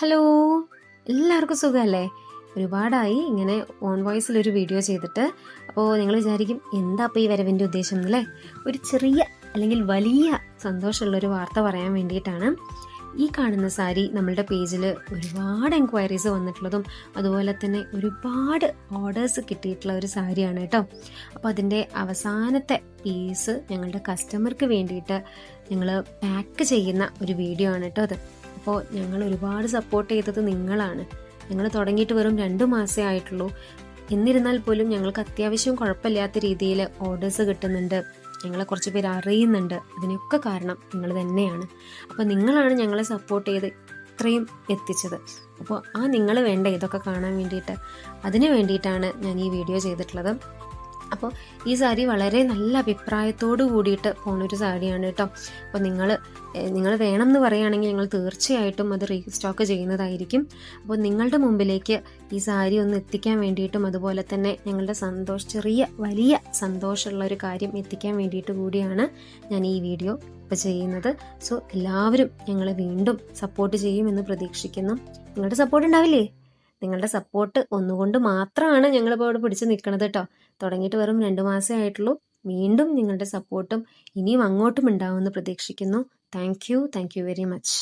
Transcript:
Hello, എല്ലാവർക്കും സുഖമല്ലേ? ഒരുപാടായി ഇങ്ങനെ ഓൺ വോയിസിലൊരു വീഡിയോ ചെയ്തിട്ട്. അപ്പോൾ നിങ്ങൾ വിചാരിക്കും എന്താ അപ്പോൾ ഈ വരവിൻ്റെ ഉദ്ദേശം എന്നല്ലേ? ഒരു ചെറിയ അല്ലെങ്കിൽ വലിയ സന്തോഷമുള്ളൊരു വാർത്ത പറയാൻ വേണ്ടിയിട്ടാണ്. ഈ കാണുന്ന സാരി നമ്മളുടെ പേജിൽ ഒരുപാട് എൻക്വയറീസ് വന്നിട്ടുള്ളതും അതുപോലെ തന്നെ ഒരുപാട് ഓർഡേഴ്സ് കിട്ടിയിട്ടുള്ള ഒരു സാരിയാണ് കേട്ടോ. അപ്പോൾ അതിൻ്റെ അവസാനത്തെ പീസ് ഞങ്ങളുടെ കസ്റ്റമർക്ക് വേണ്ടിയിട്ട് ഞങ്ങൾ പാക്ക് ചെയ്യുന്ന ഒരു വീഡിയോ ആണ് കേട്ടോ അത്. അപ്പോൾ ഞങ്ങൾ ഒരുപാട് സപ്പോർട്ട് ചെയ്തത് നിങ്ങളാണ്. ഞങ്ങൾ തുടങ്ങിയിട്ട് വെറും 2 മാസമേ ആയിട്ടുള്ളൂ. എന്നിരുന്നാൽ പോലും ഞങ്ങൾക്ക് അത്യാവശ്യം കുഴപ്പമില്ലാത്ത രീതിയിൽ ഓർഡേഴ്സ് കിട്ടുന്നുണ്ട്, ഞങ്ങളെ കുറച്ച് പേര് അറിയുന്നുണ്ട്. അതിനൊക്കെ കാരണം നിങ്ങൾ തന്നെയാണ്. അപ്പോൾ നിങ്ങളാണ് ഞങ്ങളെ സപ്പോർട്ട് ചെയ്ത് ഇത്രയും എത്തിച്ചത്. അപ്പോൾ നിങ്ങൾ വേണ്ട ഇതൊക്കെ കാണാൻ വേണ്ടിയിട്ട്, അതിന് വേണ്ടിയിട്ടാണ് ഞാൻ ഈ വീഡിയോ ചെയ്തിട്ടുള്ളത്. അപ്പോൾ ഈ സാരി വളരെ നല്ല അഭിപ്രായത്തോടു കൂടിയിട്ട് പോണൊരു സാരിയാണ് കേട്ടോ. അപ്പോൾ നിങ്ങൾ വേണം എന്ന് പറയുകയാണെങ്കിൽ ഞങ്ങൾ തീർച്ചയായിട്ടും അത് റീസ്റ്റോക്ക് ചെയ്യുന്നതായിരിക്കും. അപ്പോൾ നിങ്ങളുടെ മുമ്പിലേക്ക് ഈ സാരി ഒന്ന് എത്തിക്കാൻ വേണ്ടിയിട്ടും അതുപോലെ തന്നെ ഞങ്ങളുടെ ചെറിയ വലിയ സന്തോഷമുള്ള ഒരു കാര്യം എത്തിക്കാൻ വേണ്ടിയിട്ട് കൂടിയാണ് ഞാൻ ഈ വീഡിയോ ഇപ്പോൾ ചെയ്യുന്നത്. സോ എല്ലാവരും ഞങ്ങളെ വീണ്ടും സപ്പോർട്ട് ചെയ്യുമെന്ന് പ്രതീക്ഷിക്കുന്നു. നിങ്ങളുടെ സപ്പോർട്ട് ഉണ്ടാവില്ലേ? നിങ്ങളുടെ സപ്പോർട്ട് ഒന്നുകൊണ്ട് മാത്രമാണ് ഞങ്ങളിപ്പോൾ ഇവിടെ പിടിച്ച് നിൽക്കുന്നത് കേട്ടോ. തുടങ്ങിയിട്ട് വെറും 2 മാസമേ ആയിട്ടുള്ളൂ. വീണ്ടും നിങ്ങളുടെ സപ്പോർട്ടും ഇനിയും അങ്ങോട്ടും ഉണ്ടാവുമെന്ന് പ്രതീക്ഷിക്കുന്നു. Thank you very much.